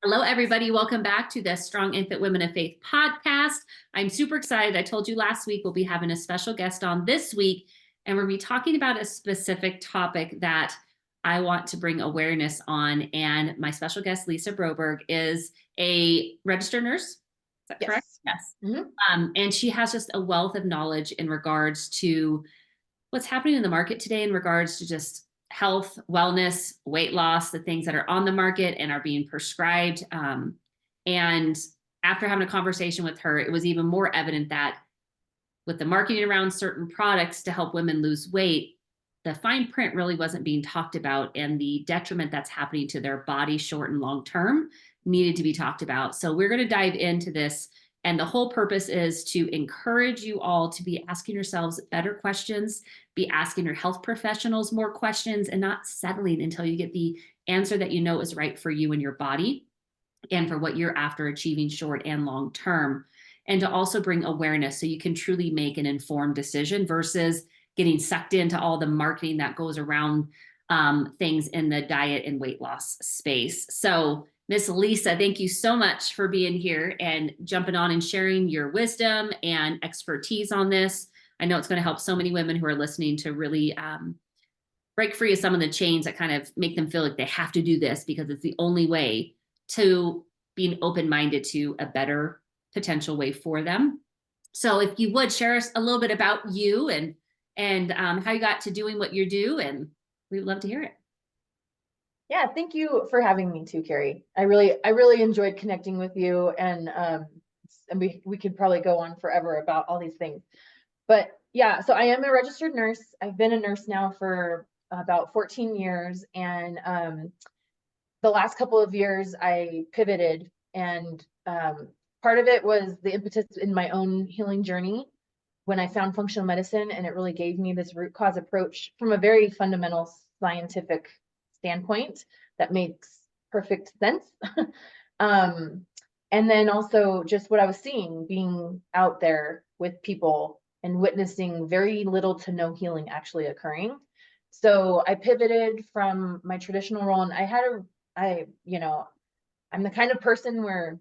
Hello, everybody. Welcome back to the Strong Infant Women of Faith podcast. I'm super excited. I told you last week we'll be having a special guest on this week, and we'll be talking about a specific topic that I want to bring awareness on. And my special guest, Lisa Broberg, is a registered nurse. Is that correct? Yes. And she has just a wealth of knowledge in regards to what's happening in the market today in regards to just health, wellness, weight loss, the things that are on the market and are being prescribed. And after having a conversation with her, it was even more evident that with the marketing around certain products to help women lose weight, the fine print really wasn't being talked about, and the detriment that's happening to their body short and long term needed to be talked about. So we're going to dive into this. And the whole purpose is to encourage you all to be asking yourselves better questions, be asking your health professionals more questions, and not settling until you get the answer that you know is right for you and your body and for what you're after achieving short and long term. And to also bring awareness so you can truly make an informed decision versus getting sucked into all the marketing that goes around things in the diet and weight loss space. So Miss Lisa, thank you so much for being here and jumping on and sharing your wisdom and expertise on this. I know it's going to help so many women who are listening to really break free of some of the chains that kind of make them feel like they have to do this because it's the only way to being open-minded to a better potential way for them. So if you would share us a little bit about you and how you got to doing what you do, and we'd love to hear it. Yeah, thank you for having me too, Carrie. I really enjoyed connecting with you, and we could probably go on forever about all these things. But yeah, so I am a registered nurse. I've been a nurse now for about 14 years, and the last couple of years I pivoted, and part of it was the impetus in my own healing journey when I found functional medicine, and it really gave me this root cause approach from a very fundamental scientific standpoint that makes perfect sense. And then also just what I was seeing, being out there with people and witnessing very little to no healing actually occurring. So I pivoted from my traditional role, and I'm the kind of person where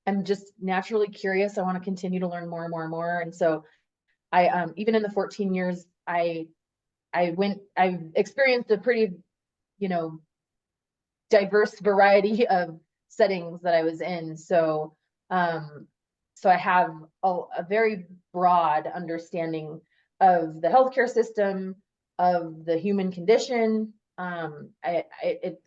I'm just naturally curious. I want to continue to learn more and more and more. And so I even in the 14 years, I experienced a pretty diverse variety of settings that I was in. So I have a very broad understanding of the healthcare system, of the human condition. I'm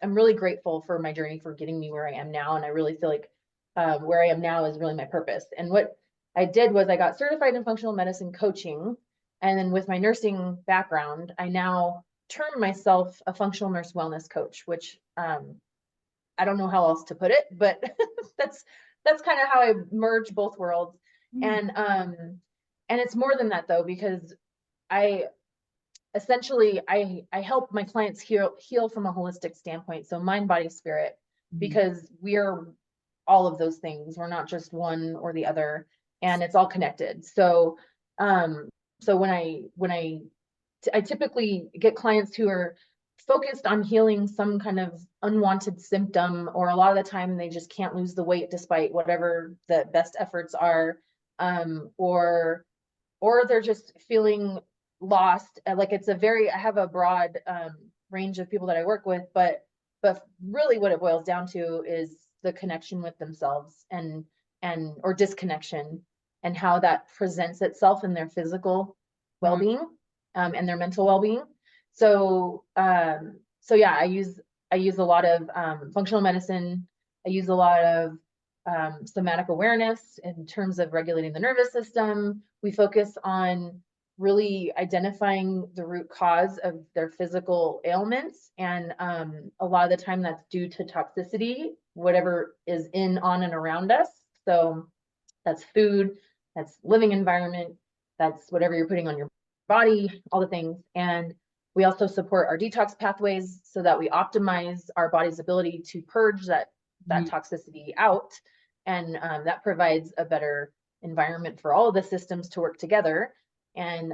really grateful for my journey for getting me where I am now. And I really feel like where I am now is really my purpose. And what I did was I got certified in functional medicine coaching. And then with my nursing background, I now term myself a functional nurse wellness coach, which I don't know how else to put it, but that's kind of how I merge both worlds. And it's more than that though, because I essentially help my clients heal from a holistic standpoint. So mind, body, spirit, because we are all of those things. We're not just one or the other, and it's all connected. So when I typically get clients who are focused on healing some kind of unwanted symptom, or a lot of the time they just can't lose the weight despite whatever the best efforts are, or they're just feeling lost. Like I have a broad range of people that I work with, but really what it boils down to is the connection with themselves and or disconnection, and how that presents itself in their physical well-being and their mental well-being. So yeah, I use a lot of functional medicine. I use a lot of somatic awareness in terms of regulating the nervous system. We focus on really identifying the root cause of their physical ailments, and a lot of the time that's due to toxicity, whatever is on and around us. So that's food, that's living environment, that's whatever you're putting on your body, all the things. And we also support our detox pathways so that we optimize our body's ability to purge that toxicity out, and that provides a better environment for all of the systems to work together. And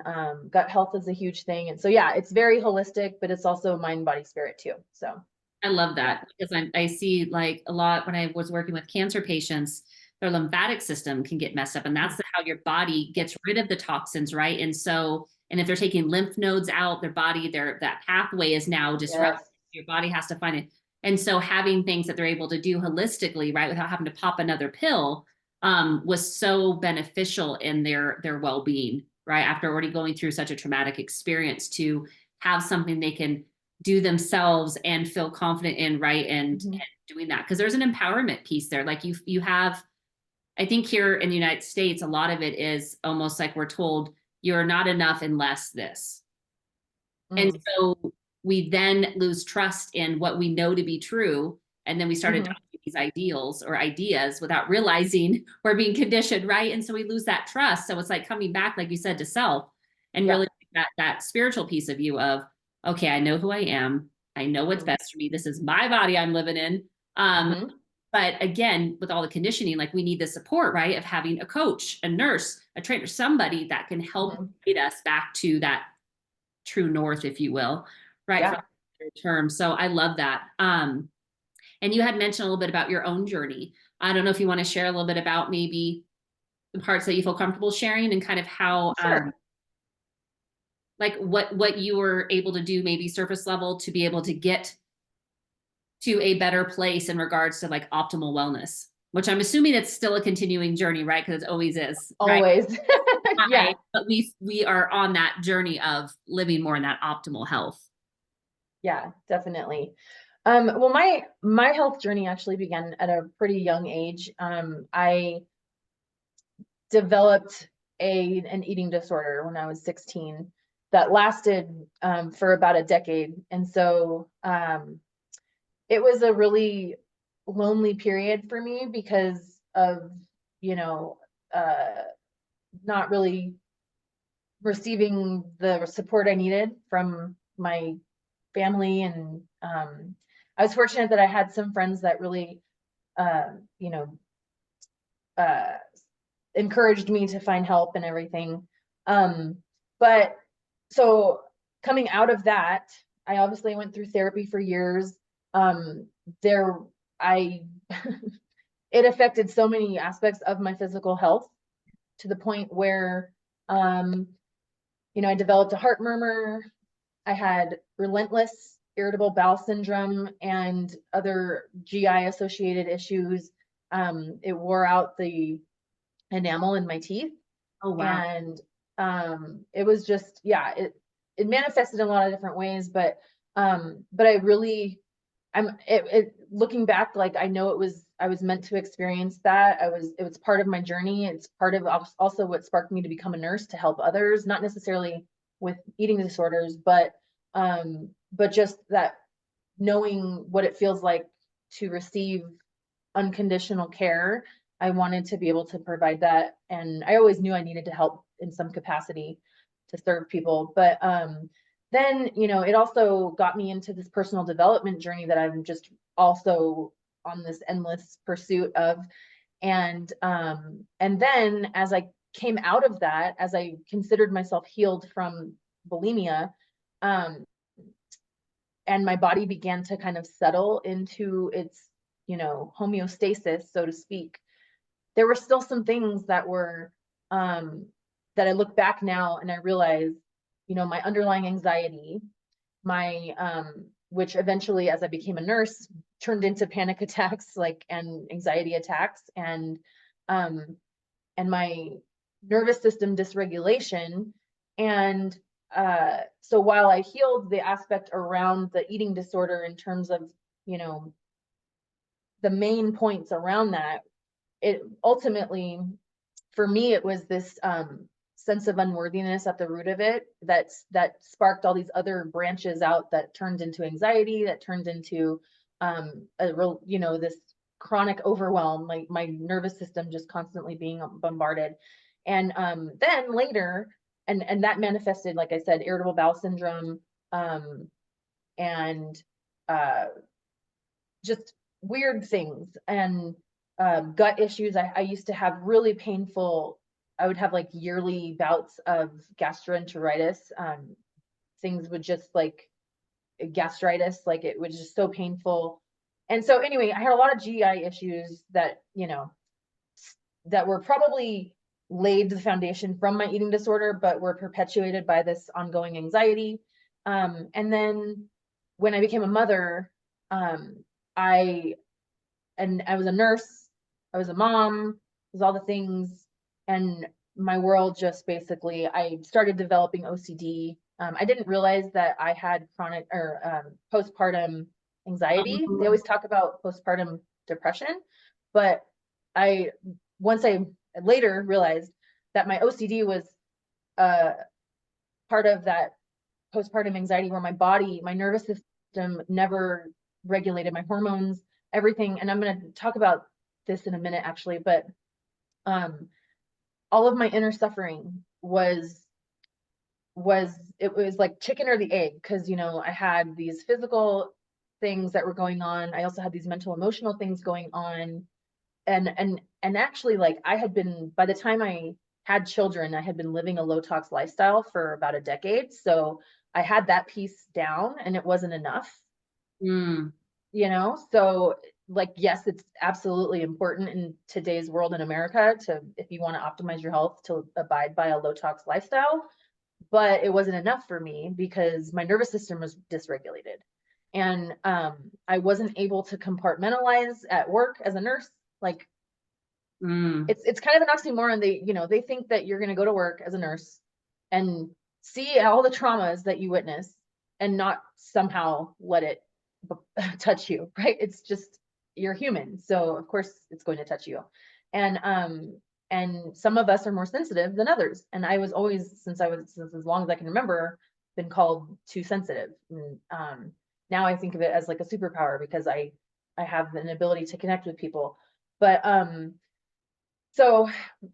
gut health is a huge thing. And so yeah, it's very holistic, but it's also mind, body, spirit too. So I love that because I see like a lot when I was working with cancer patients, their lymphatic system can get messed up. And that's how your body gets rid of the toxins, right? And so, and if they're taking lymph nodes out, their body, that pathway is now disrupted. Yes. Your body has to find it. And so having things that they're able to do holistically, right, without having to pop another pill, was so beneficial in their well-being, right? After already going through such a traumatic experience, to have something they can do themselves and feel confident in, right? And doing that, because there's an empowerment piece there. Like you have, I think here in the United States, a lot of it is almost like we're told you're not enough unless this. And Mm. so we then lose trust in what we know to be true. And then we start Mhm. adopting these ideals or ideas without realizing we're being conditioned, right? And so we lose that trust. So it's like coming back, like you said, to self, and Yeah. really that spiritual piece of you of, okay, I know who I am. I know what's Mhm. best for me. This is my body I'm living in. Mhm. But again, with all the conditioning, like we need the support, right? Of having a coach, a nurse, a trainer, somebody that can help Mhm. lead us back to that true north, if you will, right? For Yeah. the term. So I love that. And you had mentioned a little bit about your own journey. I don't know if you want to share a little bit about maybe the parts that you feel comfortable sharing and kind of how, Sure. like what you were able to do, maybe surface level, to be able to get to a better place in regards to like optimal wellness, which I'm assuming it's still a continuing journey, right? Because it always is, right? Always. Yeah. But we are on that journey of living more in that optimal health. Yeah, definitely. Well, my health journey actually began at a pretty young age. I developed an eating disorder when I was 16 that lasted for about a decade, and so it was a really lonely period for me because of, you know, uh, not really receiving the support I needed from my family. And I was fortunate that I had some friends that really, you know, uh, encouraged me to find help and everything. Um, but so coming out of that, I obviously went through therapy for years. Um, there, I, it affected so many aspects of my physical health to the point where, um, I developed a heart murmur. I had relentless irritable bowel syndrome and other GI associated issues. It wore out the enamel in my teeth, Oh, wow. and it was just, yeah, it manifested in a lot of different ways, but I really, looking back, like I know I was meant to experience that. It was part of my journey. It's part of also what sparked me to become a nurse, to help others, not necessarily with eating disorders, but just that, knowing what it feels like to receive unconditional care. I wanted to be able to provide that, and I always knew I needed to help in some capacity to serve people. But then, it also got me into this personal development journey that I'm just also on this endless pursuit of. And then as I came out of that, as I considered myself healed from bulimia, um, and my body began to kind of settle into its, homeostasis, so to speak, there were still some things that were, that I look back now and I realize, my underlying anxiety, my which eventually, as I became a nurse, turned into panic attacks, like, and anxiety attacks, um and my nervous system dysregulation. And so while I healed the aspect around the eating disorder in terms of, you know the main points around that, it ultimately, for me, it was this sense of unworthiness at the root of it, that sparked all these other branches out, that turned into anxiety, that turned into a real, this chronic overwhelm, like my nervous system just constantly being bombarded. And then later, and that manifested, like I said, irritable bowel syndrome, um and uh just weird things, and gut issues. I used to have really painful, I would have like yearly bouts of gastroenteritis. Things would just like, gastritis, like it was just so painful. And so anyway, I had a lot of GI issues that, that were probably laid the foundation from my eating disorder, but were perpetuated by this ongoing anxiety. And then when I became a mother, I was a nurse, I was a mom, was all the things, and my world just basically, I started developing OCD. I didn't realize that I had chronic or postpartum anxiety. They always talk about postpartum depression, but I once I later realized that my OCD was uh, part of that postpartum anxiety, where my body, my nervous system never regulated my hormones, everything. And I'm going to talk about this in a minute, actually, but all of my inner suffering was it was like chicken or the egg, because I had these physical things that were going on. I also had these mental emotional things going on, and actually, like, I had been, by the time I had children, I had been living a low tox lifestyle for about a decade, so I had that piece down, and it wasn't enough. Mm. So, like, yes, it's absolutely important in today's world in America to, if you want to optimize your health, to abide by a low tox lifestyle, but it wasn't enough for me because my nervous system was dysregulated, and I wasn't able to compartmentalize at work as a nurse. Like, it's kind of an oxymoron. They think that you're going to go to work as a nurse and see all the traumas that you witness and not somehow let it touch you, right? It's just, you're human, so of course it's going to touch you. And some of us are more sensitive than others, and I was always, since as long as I can remember, been called too sensitive. And now I think of it as like a superpower, because I have an ability to connect with people. But so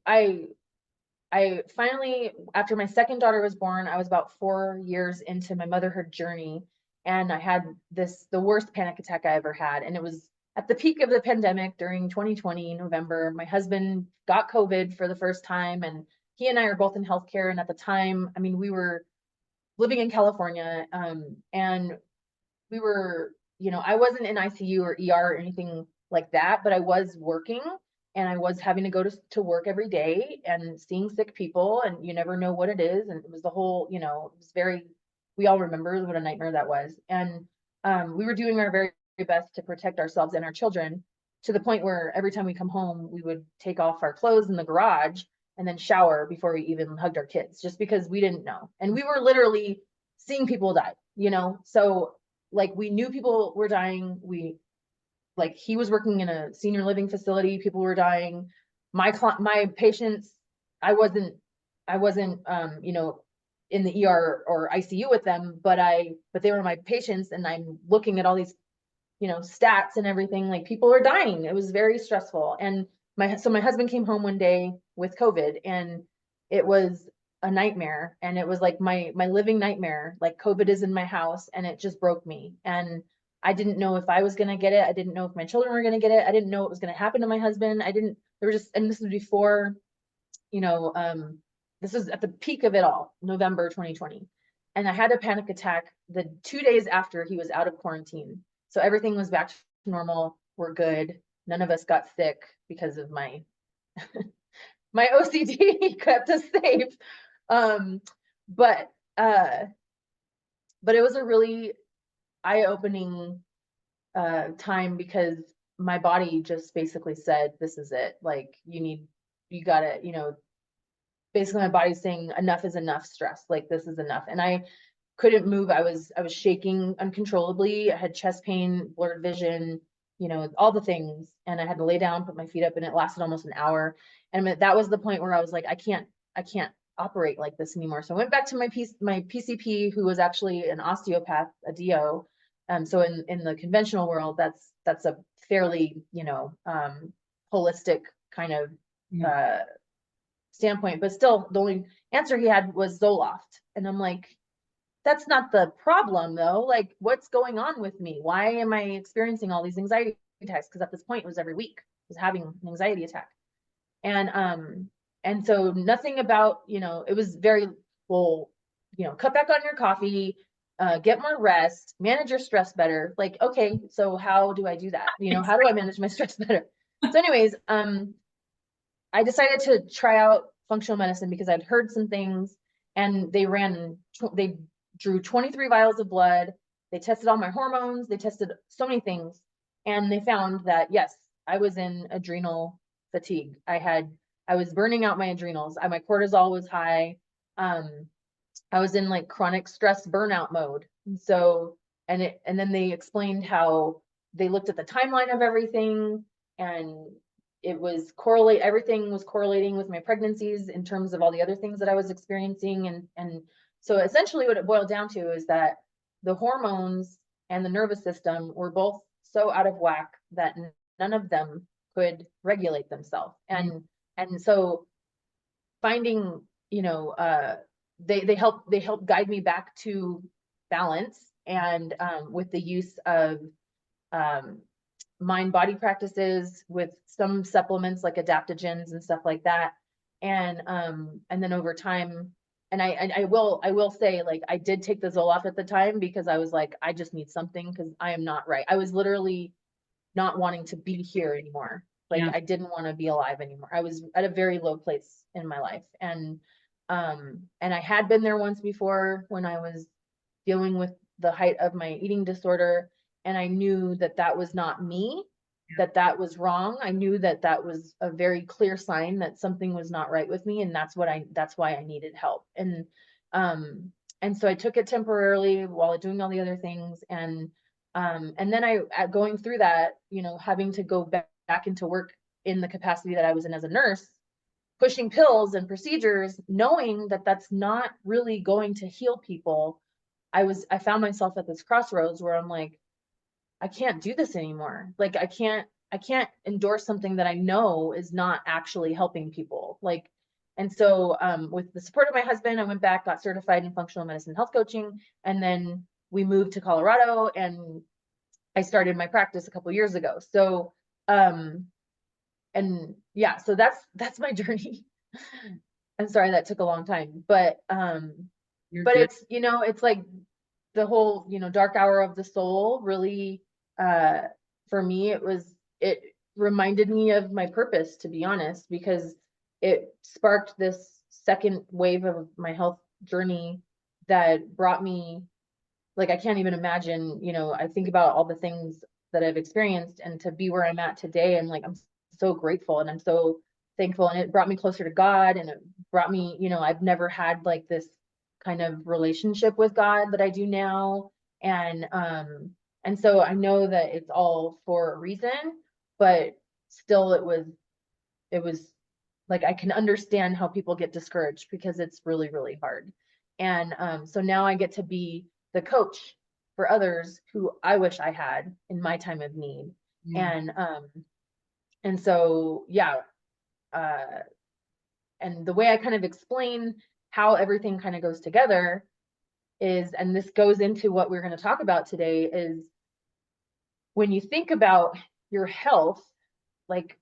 I finally, after my second daughter was born, I was about 4 years into my motherhood journey, and I had the worst panic attack I ever had. And it was at the peak of the pandemic during 2020, November. My husband got COVID for the first time, and he and I are both in healthcare. And at the time, I mean, we were living in California, and we were, I wasn't in ICU or ER or anything like that, but I was working, and I was having to go to work every day and seeing sick people, and you never know what it is. And it was the whole, it was we all remember what a nightmare that was. And we were doing our very best to protect ourselves and our children, to the point where every time we come home, we would take off our clothes in the garage and then shower before we even hugged our kids, just because we didn't know. And we were literally seeing people die, so, like, we knew people were dying. Like, he was working in a senior living facility, people were dying. My patients, I wasn't in the ER or ICU with them, but they were my patients, and I'm looking at all these stats and everything. Like, people are dying. It was very stressful. And my husband came home one day with COVID, and it was a nightmare. And it was like my living nightmare. Like, COVID is in my house, and it just broke me. And I didn't know if I was going to get it. I didn't know if my children were going to get it. I didn't know what was going to happen to my husband. There were just, and this was before, this was at the peak of it all, November 2020. And I had a panic attack the 2 days after he was out of quarantine. So everything was back to normal. We're good. None of us got sick because of my my OCD kept us safe. But it was a really eye-opening time, because my body just basically said, this is it. Like, you gotta, basically my body's saying enough is enough stress. Like, this is enough. And I couldn't move. I was shaking uncontrollably. I had chest pain, blurred vision, all the things. And I had to lay down, put my feet up, and it lasted almost an hour. And that was the point where I was like, I can't operate like this anymore. So I went back to my PCP, who was actually an osteopath, a DO. So in the conventional world, that's a fairly, holistic kind of standpoint, but still the only answer he had was Zoloft. And I'm like, that's not the problem though. Like, what's going on with me? Why am I experiencing all these anxiety attacks? Because at this point it was every week I was having an anxiety attack. And so nothing about, it was very, well, cut back on your coffee, get more rest, manage your stress better. Like, okay, so how do I do that? How do I manage my stress better? So anyways, I decided to try out functional medicine because I'd heard some things, and they drew 23 vials of blood. They tested all my hormones. They tested so many things, and they found that, yes, I was in adrenal fatigue. I was burning out my adrenals. My cortisol was high. I was in like chronic stress burnout mode. And then they explained how they looked at the timeline of everything, and everything was correlating with my pregnancies in terms of all the other things that I was experiencing. And so essentially what it boiled down to is that the hormones and the nervous system were both so out of whack that none of them could regulate themselves. And so finding, they help guide me back to balance, and with the use of mind body practices, with some supplements like adaptogens and stuff like that. And then over time, and I will say, like, I did take the Zoloft at the time because I was like, I just need something because I am not right. I was literally not wanting to be here anymore. Like, Yeah. I didn't want to be alive anymore. I was at a very low place in my life. And I had been there once before when I was dealing with the height of my eating disorder. And I knew that that was not me, that was wrong. I knew that that was a very clear sign that something was not right with me. And that's why I needed help. And so I took it temporarily while doing all the other things. And then going through that, having to go back into work in the capacity that I was in as a nurse, pushing pills and procedures, knowing that that's not really going to heal people. I found myself at this crossroads where I'm like, I can't do this anymore. Like, I can't endorse something that I know is not actually helping people. Like, and so with the support of my husband, I went back, got certified in functional medicine health coaching, and then we moved to Colorado, and I started my practice a couple years ago. So and yeah, so that's my journey. I'm sorry that took a long time, but You're but good. it's like the whole, dark hour of the soul really, for me, it reminded me of my purpose, to be honest, because it sparked this second wave of my health journey that brought me, like, I can't even imagine, I think about all the things that I've experienced, and to be where I'm at today, and like, I'm so grateful and I'm so thankful. And it brought me closer to God, and it brought me, I've never had like this kind of relationship with God that I do now. And so I know that it's all for a reason, but still it was like, I can understand how people get discouraged because it's really, really hard. And so now I get to be the coach for others who I wish I had in my time of need. Yeah. And so, yeah, and the way I kind of explain how everything kind of goes together is, and this goes into what we're going to talk about today, is when you think about your health, like,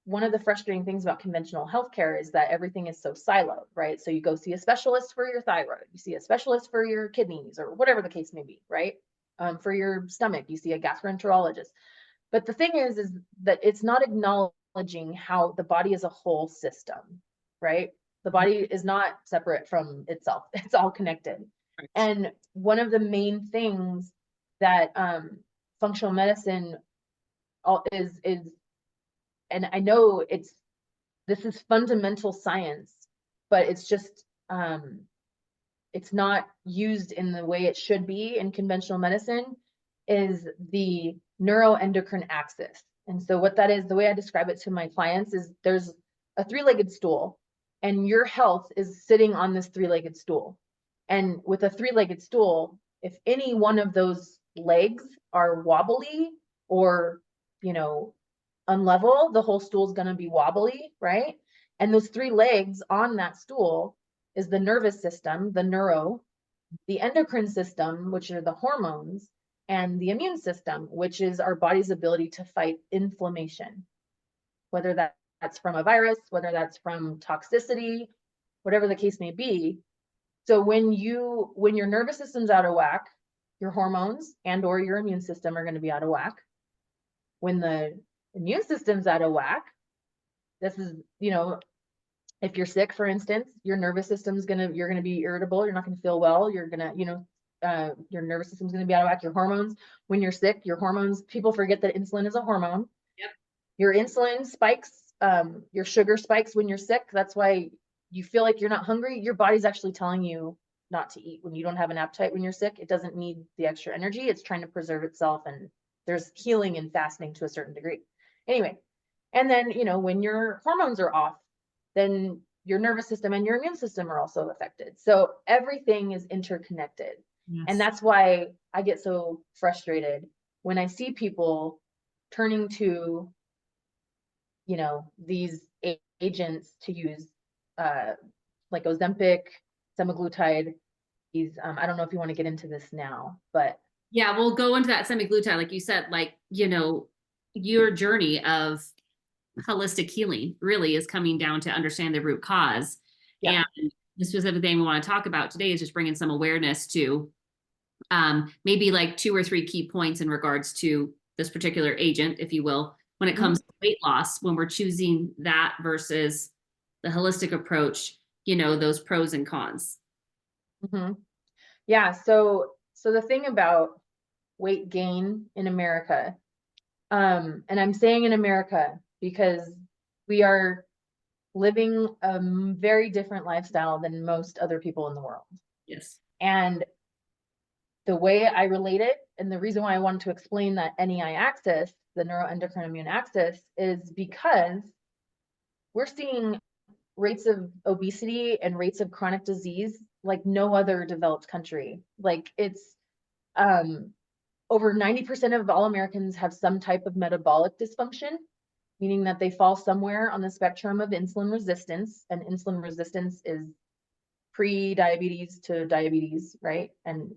one of the frustrating things about conventional healthcare is that everything is so siloed, right? So you go see a specialist for your thyroid, you see a specialist for your kidneys, or whatever the case may be, right? For your stomach, you see a gastroenterologist. But the thing is that it's not acknowledging how the body is a whole system, right? The body is not separate from itself. It's all connected. And one of the main things that functional medicine is, and I know this is fundamental science, but it's just it's not used in the way it should be in conventional medicine, is the neuroendocrine axis. And so what that is, the way I describe it to my clients, is there's a three-legged stool, and your health is sitting on this three-legged stool. And with a three-legged stool, if any one of those legs are wobbly or, unlevel, the whole stool is going to be wobbly, right? And those three legs on that stool is the nervous system, the neuro, the endocrine system, which are the hormones, and the immune system, which is our body's ability to fight inflammation, whether that's from a virus, whether that's from toxicity, whatever the case may be. So when your nervous system's out of whack, your hormones and or your immune system are going to be out of whack. When the immune system's out of whack, this is, if you're sick, for instance, your nervous system's you're gonna be irritable. You're not gonna feel well. You're gonna, your nervous system's gonna be out of whack. Your hormones, when you're sick, your hormones. People forget that insulin is a hormone. Yep. Your insulin spikes. Your sugar spikes when you're sick. That's why you feel like you're not hungry. Your body's actually telling you not to eat when you don't have an appetite. When you're sick, it doesn't need the extra energy. It's trying to preserve itself, and there's healing in fasting to a certain degree. Anyway, and then when your hormones are off, then your nervous system and your immune system are also affected. So everything is interconnected. Yes. And that's why I get so frustrated when I see people turning to, these agents to use, like Ozempic, semaglutide. These, I don't know if you want to get into this now, but yeah, we'll go into that semaglutide, like you said, your journey of holistic healing really is coming down to understand the root cause. yeah. And the specific thing we want to talk about today is just bringing some awareness to maybe like 2 or 3 key points in regards to this particular agent, if you will, when it comes to weight loss, when we're choosing that versus the holistic approach, those pros and cons. Mm-hmm. Yeah. So the thing about weight gain in America, and I'm saying in America because we are living a very different lifestyle than most other people in the world. Yes. And the way I relate it, and the reason why I wanted to explain that NEI axis, the neuroendocrine immune axis, is because we're seeing rates of obesity and rates of chronic disease like no other developed country. Like it's over 90% of all Americans have some type of metabolic dysfunction, meaning that they fall somewhere on the spectrum of insulin resistance, and insulin resistance is pre-diabetes to diabetes, right? And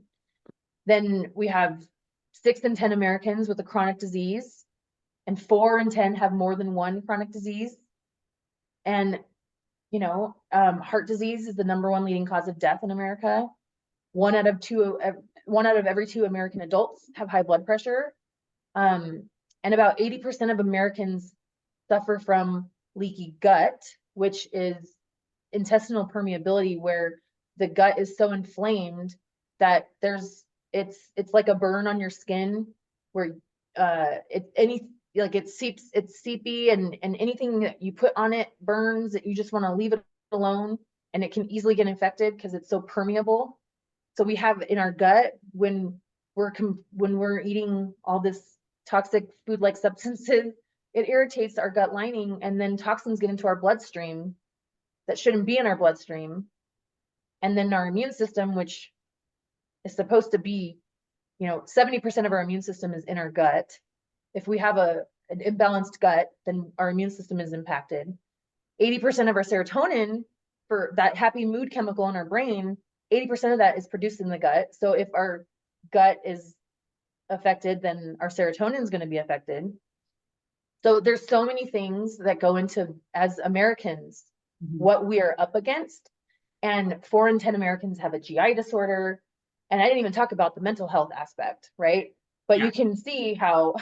then we have 6 in 10 Americans with a chronic disease, and 4 in 10 have more than one chronic disease. And heart disease is the #1 leading cause of death in America. One out of every 2 American adults have high blood pressure. And about 80% of Americans suffer from leaky gut, which is intestinal permeability, where the gut is so inflamed that it's like a burn on your skin, where it's seepy, and anything that you put on it burns, that you just want to leave it alone, and it can easily get infected because it's so permeable. So we have in our gut, when we're eating all this toxic food-like substances, it irritates our gut lining, and then toxins get into our bloodstream that shouldn't be in our bloodstream. And then our immune system, which is supposed to be, 70% of our immune system is in our gut. If we have an imbalanced gut, then our immune system is impacted. 80% of our serotonin, for that happy mood chemical in our brain, 80% of that is produced in the gut. So if our gut is affected, then our serotonin is going to be affected. So there's so many things that go into, as Americans, what we are up against. And 4 in 10 Americans have a GI disorder. And I didn't even talk about the mental health aspect, right? But you can see how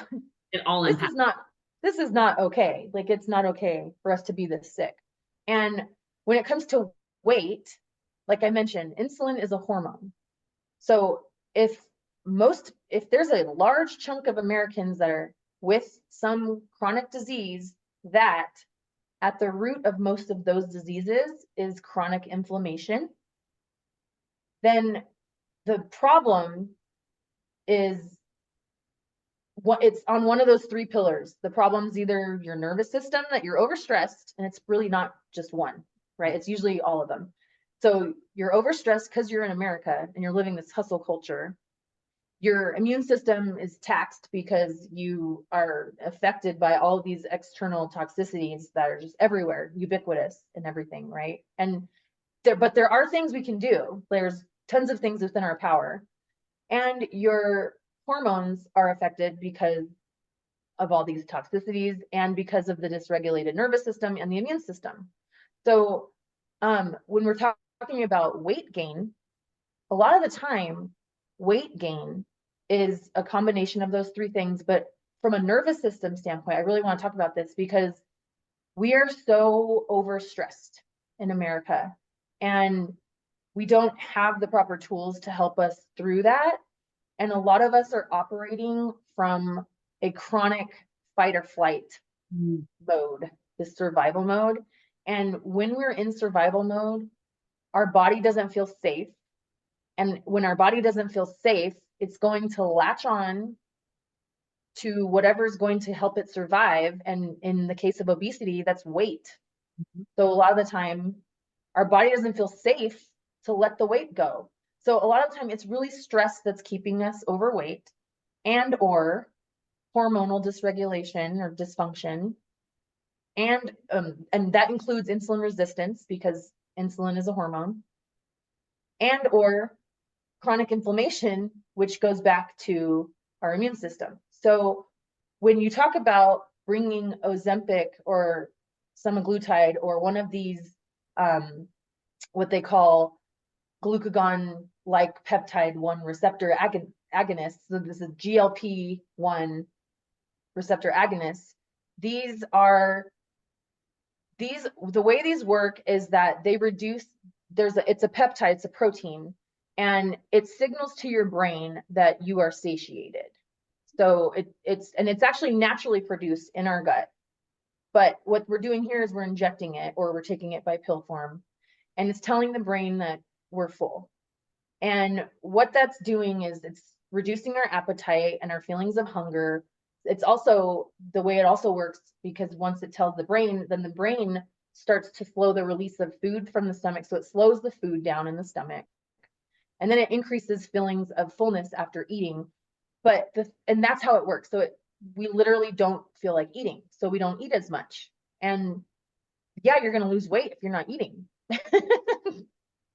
it all this is not okay. Like, it's not okay for us to be this sick. And when it comes to weight, like I mentioned, insulin is a hormone. So if there's a large chunk of Americans that are with some chronic disease, that at the root of most of those diseases is chronic inflammation, then the problem is it's on one of those 3 pillars. The problem's either your nervous system, that you're overstressed, and it's really not just one, right? It's usually all of them. So you're overstressed because you're in America and you're living this hustle culture. Your immune system is taxed because you are affected by all of these external toxicities that are just everywhere, ubiquitous and everything, right? And there are things we can do. There's tons of things within our power. And your hormones are affected because of all these toxicities and because of the dysregulated nervous system and the immune system. So when we're talking talking about weight gain, a lot of the time, weight gain is a combination of those three things. But from a nervous system standpoint, I really want to talk about this because we are so overstressed in America, and we don't have the proper tools to help us through that. And a lot of us are operating from a chronic fight or flight mode, this survival mode. And when we're in survival mode, our body doesn't feel safe. And when our body doesn't feel safe, it's going to latch on to whatever's going to help it survive. And in the case of obesity, that's weight. So a lot of the time, our body doesn't feel safe to let the weight go. So a lot of the time, it's really stress that's keeping us overweight, and or hormonal dysregulation or dysfunction. And that includes insulin resistance, because insulin is a hormone, and or chronic inflammation, which goes back to our immune system. So when you talk about bringing Ozempic or semaglutide or one of these, what they call glucagon-like peptide 1 receptor agonists, so this is GLP-1 receptor agonists, the way these work is that they reduce, it's a peptide, it's a protein, and it signals to your brain that you are satiated. So it's actually naturally produced in our gut. But what we're doing here is we're injecting it, or we're taking it by pill form, and it's telling the brain that we're full. And what that's doing is it's reducing our appetite and our feelings of hunger. It's also the way it also works, because once it tells the brain, then the brain starts to slow the release of food from the stomach. So it slows the food down in the stomach. And then it increases feelings of fullness after eating. And that's how it works. So we literally don't feel like eating. So we don't eat as much. And yeah, you're going to lose weight if you're not eating.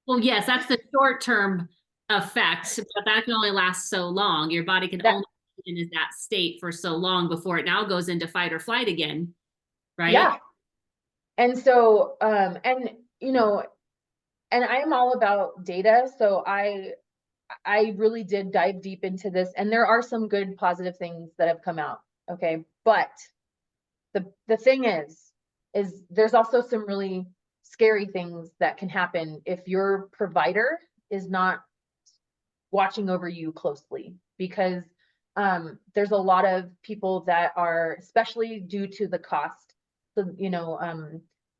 Well, yes, that's the short-term effect, but that can only last so long. Your body can only be in that state for so long before it now goes into fight or flight again, right? Yeah. And so, and I am all about data. So I really did dive deep into this, and there are some good positive things that have come out. Okay. But the thing is there's also some really scary things that can happen if your provider is not watching over you closely, because there's a lot of people that are, especially due to the cost. So,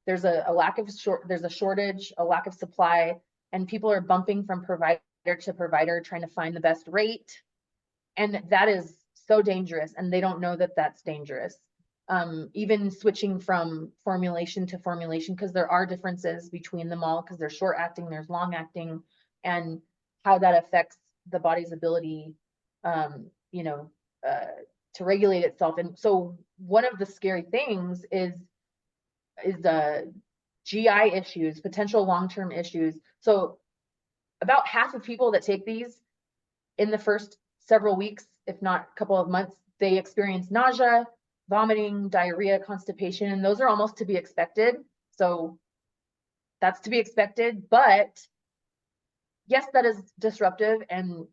there's there's a shortage, a lack of supply, and people are bumping from provider to provider trying to find the best rate. And that is so dangerous, and they don't know that that's dangerous. Even switching from formulation to formulation, because there are differences between them all, because there's short acting, there's long acting, and how that affects the body's ability, to regulate itself. And so one of the scary things is the GI issues, potential long-term issues. So about half of people that take these in the first several weeks, if not a couple of months, they experience nausea, vomiting, diarrhea, constipation, and those are almost to be expected. So that's to be expected. But yes, that is disruptive, and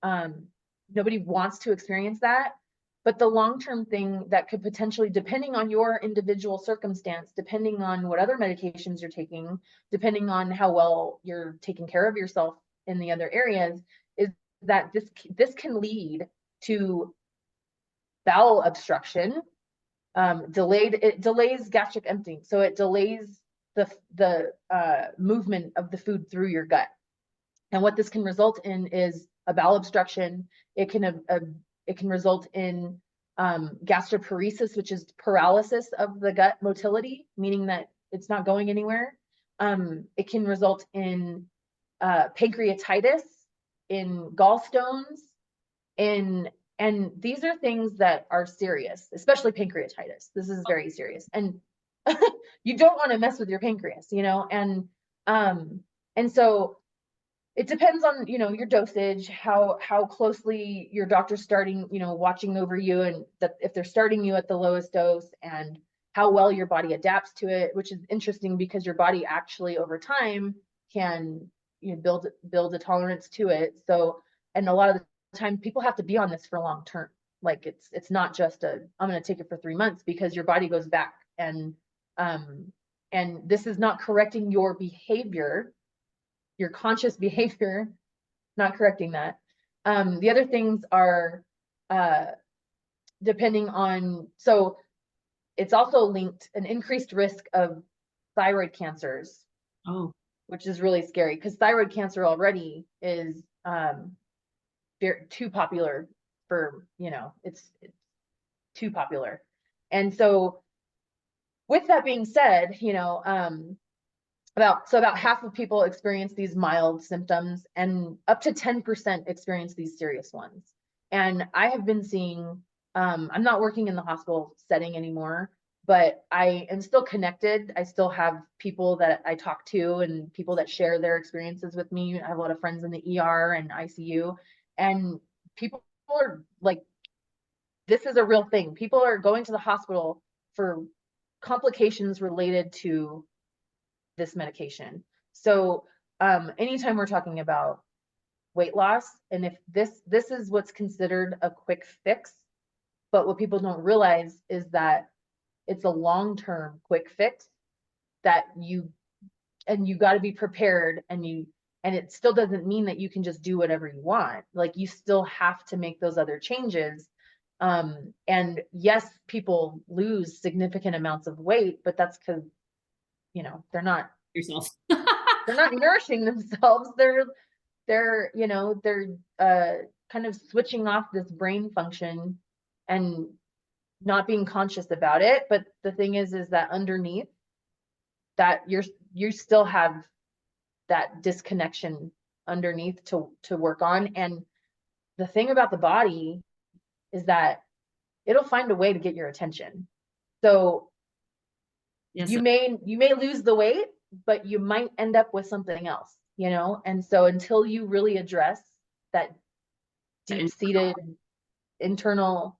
nobody wants to experience that. But the long-term thing that could potentially, depending on your individual circumstance, depending on what other medications you're taking, depending on how well you're taking care of yourself in the other areas, is that this can lead to bowel obstruction. It delays gastric emptying, so it delays the movement of the food through your gut. And what this can result in is a bowel obstruction. It can result in gastroparesis, which is paralysis of the gut motility, meaning that it's not going anywhere. It can result in pancreatitis, in gallstones, and these are things that are serious, especially pancreatitis. This is very serious, and you don't want to mess with your pancreas, and so it depends on, your dosage, how closely your doctor's starting, watching over you, and that if they're starting you at the lowest dose, and how well your body adapts to it, which is interesting because your body actually over time can, build a tolerance to it. So, and a lot of the time people have to be on this for long term. Like it's not just I'm going to take it for 3 months, because your body goes back, and this is not correcting your behavior, your conscious behavior, not correcting that. The other things are, depending on, so it's also linked an increased risk of thyroid cancers, Oh, which is really scary, because thyroid cancer already is too popular for, it's too popular. And so with that being said, about half of people experience these mild symptoms, and up to 10% experience these serious ones. And I have been seeing, I'm not working in the hospital setting anymore, but I am still connected. I still have people that I talk to and people that share their experiences with me. I have a lot of friends in the ER and ICU, and people are like, this is a real thing. People are going to the hospital for complications related to this medication. So anytime we're talking about weight loss, and if this is what's considered a quick fix, but what people don't realize is that it's a long-term quick fix that you got to be prepared, and it still doesn't mean that you can just do whatever you want. Like, you still have to make those other changes. And yes, people lose significant amounts of weight, but that's because they're not yourself. nourishing themselves. They're kind of switching off this brain function and not being conscious about it. But the thing is that underneath that, you still have that disconnection underneath to work on. And the thing about the body is that it'll find a way to get your attention. So Yes. you may lose the weight, but you might end up with something else, and so until you really address that deep-seated internal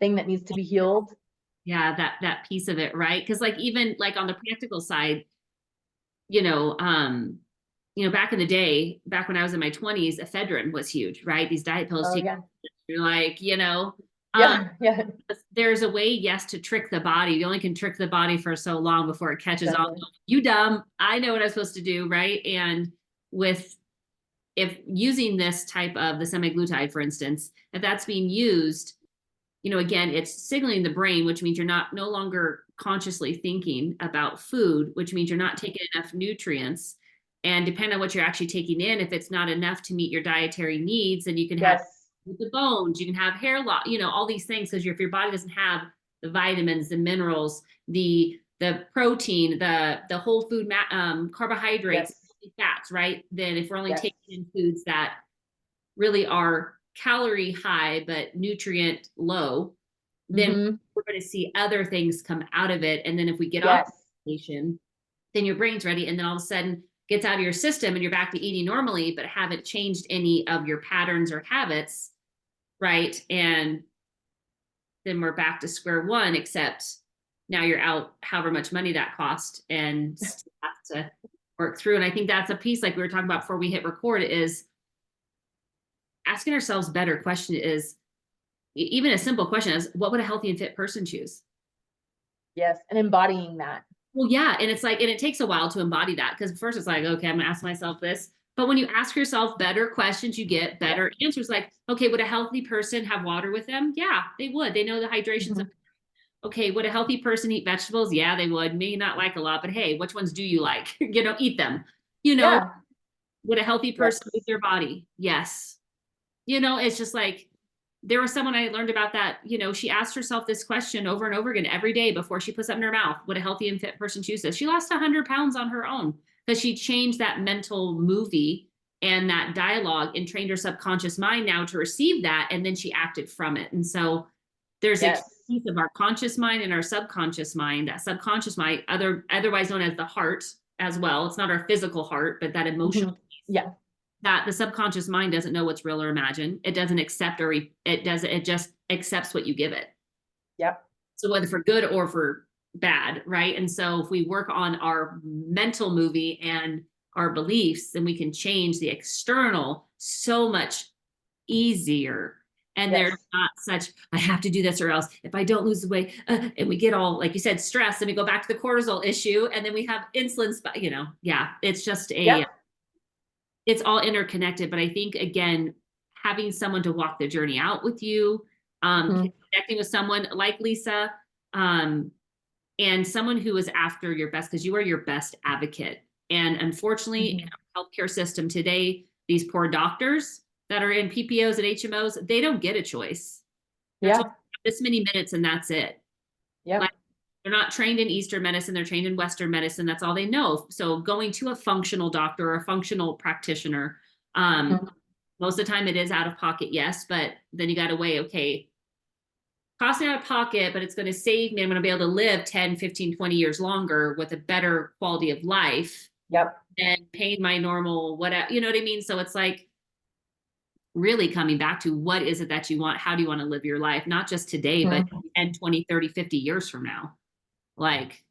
thing that needs to be healed. Yeah, that piece of it, right? Because like, even like on the practical side, back in the day, back when I was in my 20s, ephedrine was huge, right? These diet pills Oh take, yeah. you're like, Yeah. there's a way, yes, to trick the body. You only can trick the body for so long before it catches on. Exactly. You dumb, I know what I'm supposed to do, right? And if using this type of the semaglutide, for instance, if that's being used, again, it's signaling the brain, which means you're no longer consciously thinking about food, which means you're not taking enough nutrients. And depending on what you're actually taking in, if it's not enough to meet your dietary needs, then you can have the bones, you can have hair loss, all these things. Because if your body doesn't have the vitamins, the minerals, the protein, the whole food, carbohydrates, fats, right? Then if we're only taking in foods that really are calorie high but nutrient low, then we're going to see other things come out of it. And then if we get off medication, then your brain's ready, and then all of a sudden gets out of your system and you're back to eating normally, but haven't changed any of your patterns or habits, right? And then we're back to square one, except now you're out however much money that cost and still have to work through. And I think that's a piece, like we were talking about before we hit record, is asking ourselves better question is, even a simple question is, what would a healthy and fit person choose? Yes. And embodying that. Well, yeah. And it's like, and it takes a while to embody that, because first it's like, okay, I'm gonna ask myself this. But when you ask yourself better questions, you get better answers. Like, okay, would a healthy person have water with them? Yeah, they would. They know the hydration's okay. Would a healthy person eat vegetables? Yeah, they would. Maybe not like a lot, but hey, which ones do you like? Eat them. Would a healthy person with their body? Yes. It's just like, there was someone I learned about that, she asked herself this question over and over again every day before she put something in her mouth. Would a healthy and fit person choose this? She lost 100 pounds on her own, because she changed that mental movie and that dialogue and trained her subconscious mind now to receive that. And then she acted from it. And so there's a piece of our conscious mind and our subconscious mind, that subconscious mind, otherwise known as the heart as well. It's not our physical heart, but that emotional piece. That the subconscious mind doesn't know what's real or imagined. It doesn't accept, or it just accepts what you give it. So whether for good or for bad, right? And so if we work on our mental movie and our beliefs, then we can change the external so much easier. And Yes. they're not such, I have to do this or else if I don't lose the weight, and we get all, like you said, stressed, and we go back to the cortisol issue, and then we have insulin, yeah, it's just Yep. it's all interconnected. But I think, again, having someone to walk the journey out with you, Mhm. connecting with someone like Lisa, and someone who is after your best, because you are your best advocate. And unfortunately, in Mhm. our healthcare system today, these poor doctors that are in PPOs and HMOs, they don't get a choice. They're told Yeah. this many minutes and that's it. Like, Yep. they're not trained in Eastern medicine, they're trained in Western medicine. That's all they know. So going to a functional doctor or a functional practitioner, Mhm. most of the time it is out of pocket, yes, but then you got to weigh, okay, costing out of pocket, but it's going to save me. I'm going to be able to live 10, 15, 20 years longer with a better quality of life Yep. than paying my normal, whatever, you know what I mean? So it's like really coming back to what is it that you want? How do you want to live your life? Not just today, but Mhm. 10, 20, 30, 50 years from now. Like,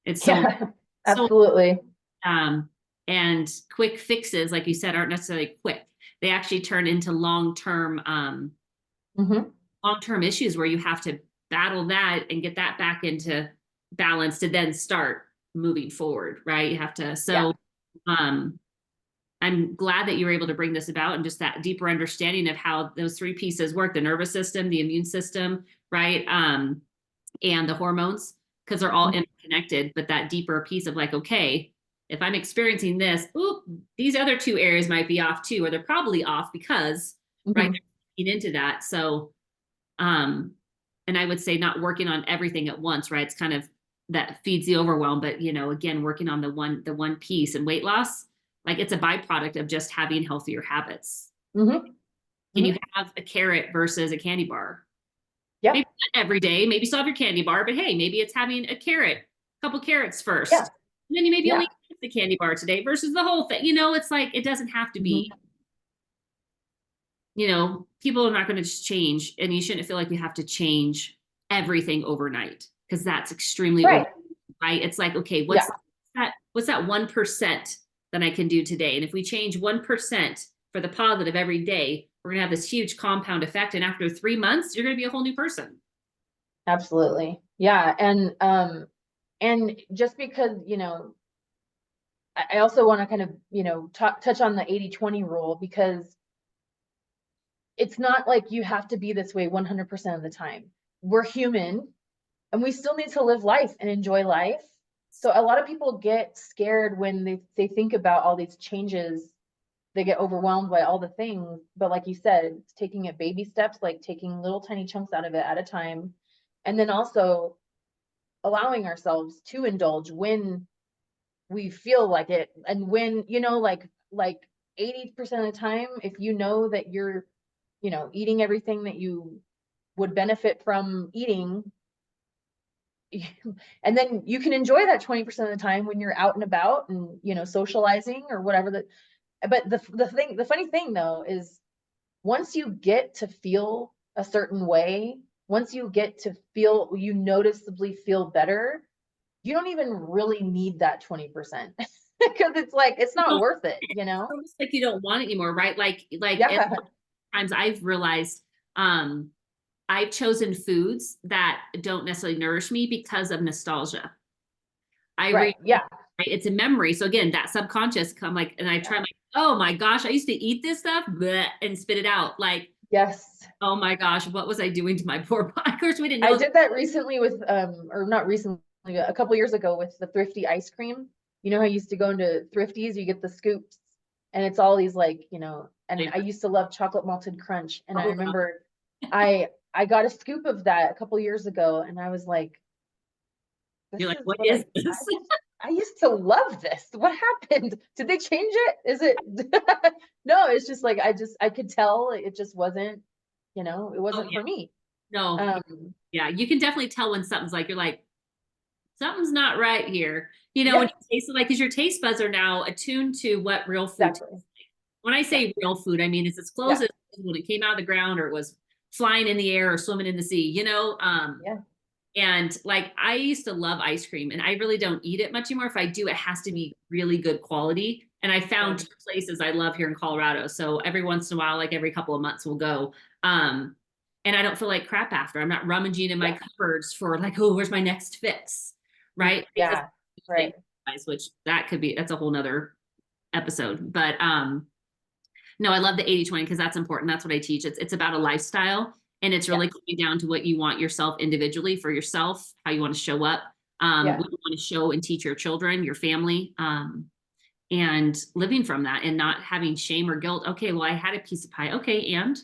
it's so, Yeah. so, Absolutely. um, and quick fixes, like you said, aren't necessarily quick. They actually turn into Mhm. long-term issues where you have to battle that and get that back into balance to then start moving forward, right? You have to, Yeah. so um I'm glad that you were able to bring this about, and just that deeper understanding of how those three pieces work: the nervous system, the immune system, right? And the hormones, because they're all Mhm. interconnected. But that deeper piece of like, okay, if I'm experiencing this, oop, these other two areas might be off too, or they're probably off because, right, Mhm. they're into that. So um and I would say not working on everything at once, right? It's kind of that feeds the overwhelm. But again, working on the one piece. And weight loss, like, it's a byproduct of just having healthier habits. Mhm. Can you Mhm. have a carrot versus a candy bar? Maybe Yep. not every day, maybe still have your candy bar, but hey, maybe it's having a carrot, a couple carrots Yeah. first, and then you maybe Yeah. only eat the candy bar today versus the whole thing. It's like, it doesn't have to be, Mhm. people are not going to just change, and you shouldn't feel like you have to change everything overnight, because that's extremely over, Right. right? It's like, okay, Yeah. what's that 1% that I can do today? And if we change 1% for the positive every day, we're gonna have this huge compound effect. And after 3 months, you're gonna be a whole new person. Absolutely. Yeah. And just because, I also want to kind of, touch on the 80/20 rule, because it's not like you have to be this way 100% of the time. We're human and we still need to live life and enjoy life. So a lot of people get scared when they think about all these changes. They get overwhelmed by all the things. But like you said, it's taking it baby steps, like taking little tiny chunks out of it at a time. And then also allowing ourselves to indulge when we feel like it. And when, like 80% of the time, if you know that you're, eating everything that you would benefit from eating, and then you can enjoy that 20% of the time when you're out and about and, socializing or whatever. But the funny thing though is, once you get to feel a certain way, once you get to feel, you noticeably feel better, you don't even really need that 20%, because it's like, it's You not don't, worth it, it's almost like you don't want it anymore, right? Like Yeah. times I've realized, I've chosen foods that don't necessarily nourish me because of nostalgia. I Right. re Yeah. It's a memory. So again, that subconscious come like, and I try, like, oh my gosh, I used to eat this stuff, bleh, and spit it out. Like, Yes. oh my gosh, what was I doing to my poor body? Of course, we didn't I know that. did that recently with, or not recently, a couple years ago, with the Thrifty ice cream. You know how I used to go into Thrifties, you get the scoops, and it's all these, like, and I used to love chocolate malted crunch. And I Oh God. remember I got a scoop of that a couple years ago, and I was like, You're this like, is what what is this? I used to love this. What happened? Did they change it? Is it no, it's just like, I could tell it just wasn't, it Oh wasn't yeah. for me. No, Um, yeah. You can definitely tell when something's like, you're like, something's not right here. When yeah, you taste it, like, because your taste buds are now attuned to what real food tastes. exactly. When I Yeah. say real food, I mean it's as close Yeah. as when it came out of the ground, or it was flying in the air or swimming in the sea, Yeah. And like, I used to love ice cream, and I really don't eat it much anymore. If I do, it has to be really good quality. And I found two places I love here in Colorado. So every once in a while, like every couple of months, we'll go. And I don't feel like crap after. I'm not rummaging in my cupboards for like, oh, where's my next fix? Right. Because Yeah. Right. which that's a whole nother episode. But no, I love the 80-20 because that's important. That's what I teach. It's about a lifestyle, and it's really coming down to what you want yourself individually for yourself, how you want to show up, what you want to show and teach your children, your family, and living from that and not having shame or guilt. Okay, well, I had a piece of pie. Okay, and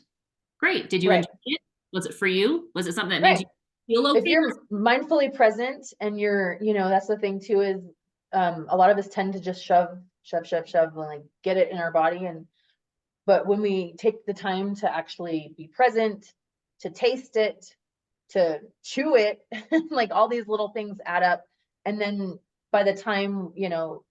great. Did you enjoy it? Was it for you? Was it something that made you feel okay? If you're mindfully present and you're, that's the thing too, is a lot of us tend to just shove and like get it in our body. But when we take the time to actually be present, to taste it, to chew it, like all these little things add up. And then by the time, you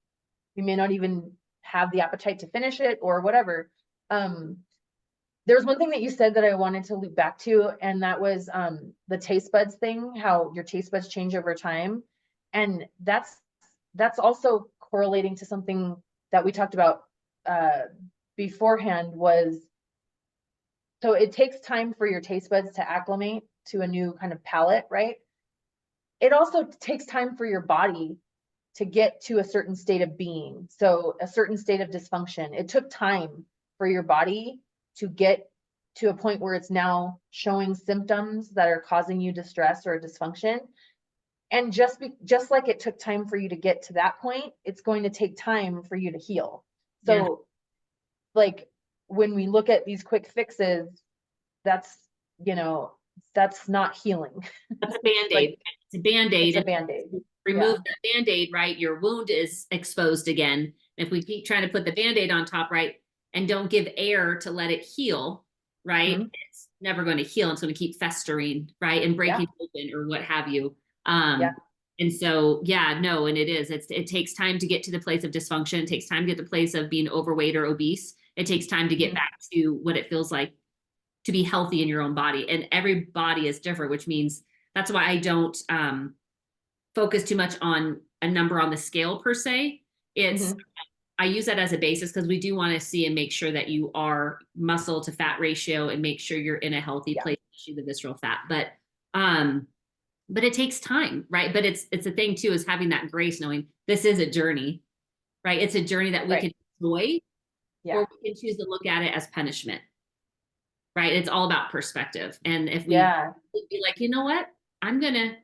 may not even have the appetite to finish it or whatever. There's one thing that you said that I wanted to loop back to, and that was the taste buds thing, how your taste buds change over time. And that's also correlating to something that we talked about beforehand, so it takes time for your taste buds to acclimate to a new kind of palate, right? It also takes time for your body to get to a certain state of being. So a certain state of dysfunction. It took time for your body to get to a point where it's now showing symptoms that are causing you distress or dysfunction. And just like it took time for you to get to that point, it's going to take time for you to heal. So like when we look at these quick fixes, that's not healing. That's a Band-Aid. It's a Band-Aid. It's a Band-Aid. Remove the Band-Aid, right? Your wound is exposed again. If we keep trying to put the Band-Aid on top, right, and don't give air to let it heal, right, it's never going to heal. It's going to keep festering, right, and breaking open or what have you. And so, and it takes time to get to the place of dysfunction. It takes time to get to the place of being overweight or obese. It takes time to get back to what it feels like to be healthy in your own body. And every body is different, which means that's why I don't focus too much on a number on the scale per se. It's I use that as a basis because we do want to see and make sure that you are muscle to fat ratio and make sure you're in a healthy place, especially the visceral fat. But it takes time, right? But it's a thing too, is having that grace, knowing this is a journey, right? It's a journey that we can enjoy, or we can choose to look at it as punishment, right? It's all about perspective. And if we be like, you know what, I'm gonna,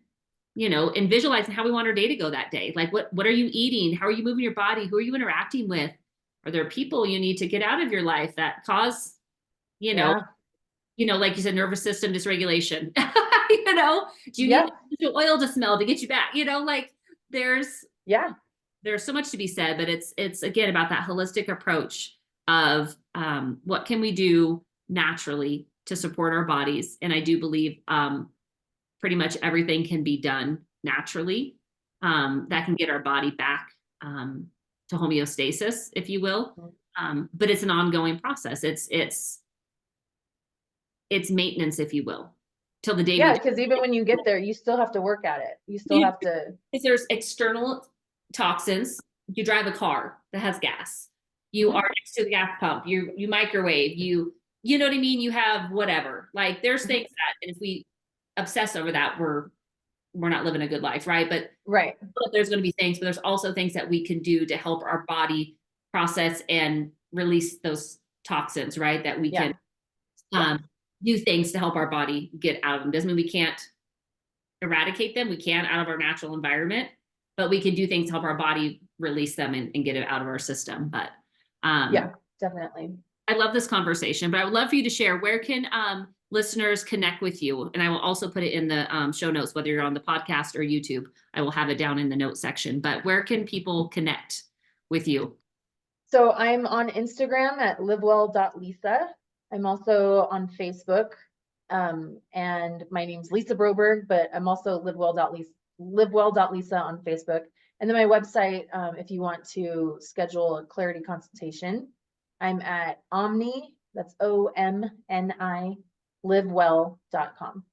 and visualizing how we want our day to go that day. Like, what are you eating? How are you moving your body? Who are you interacting with? Are there people you need to get out of your life that cause, like you said, nervous system dysregulation? Do you need oil to smell to get you back? Like there's so much to be said, but it's again about that holistic approach of what can we do naturally to support our bodies. And I do believe pretty much everything can be done naturally that can get our body back to homeostasis, if you will. But it's an ongoing process. It's maintenance, if you will, till the day. Because even when you get there, you still have to work at it. You still have to. Because there's external toxins. You drive a car that has gas. You are next to the gas pump. You microwave. You know what I mean? You have whatever. Like there's things that, and if we obsess over that, we're not living a good life, right? But there's going to be things, but there's also things that we can do to help our body process and release those toxins, right? That we can do things to help our body get out of them. Doesn't mean we can't eradicate them. We can out of our natural environment, but we can do things to help our body release them and get it out of our system. But definitely. I love this conversation, but I would love for you to share, where can listeners connect with you? And I will also put it in the show notes, whether you're on the podcast or YouTube. I will have it down in the notes section, but where can people connect with you? So I'm on Instagram at livewell.lisa. I'm also on Facebook, and my name's Lisa Broberg, but I'm also livewell.lisa on Facebook. And then my website, if you want to schedule a clarity consultation, I'm at Omni, that's OMNI, livewell.com.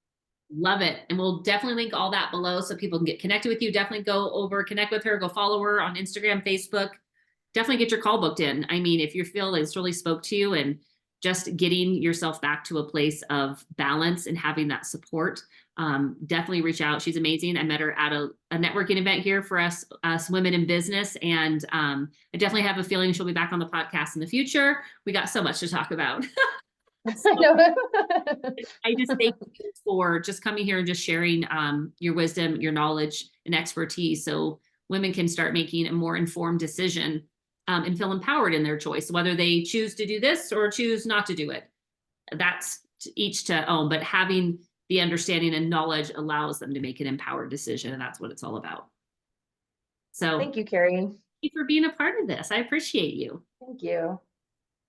Love it. And we'll definitely link all that below so people can get connected with you. Definitely go over, connect with her, go follow her on Instagram, Facebook. definitely get your call booked in. I mean, if you feel it's really spoke to you and just getting yourself back to a place of balance and having that support, definitely reach out. She's amazing. I met her at a networking event here for us women in business. And I definitely have a feeling she'll be back on the podcast in the future. We got so much to talk about. So I know. I just thank you for just coming here and just sharing your wisdom, your knowledge, and expertise, so women can start making a more informed decision and feel empowered in their choice, whether they choose to do this or choose not to do it. That's each to own, but having the understanding and knowledge allows them to make an empowered decision, and that's what it's all about. So Thank you, Carrie. thank you for being a part of this. I appreciate you. Thank you.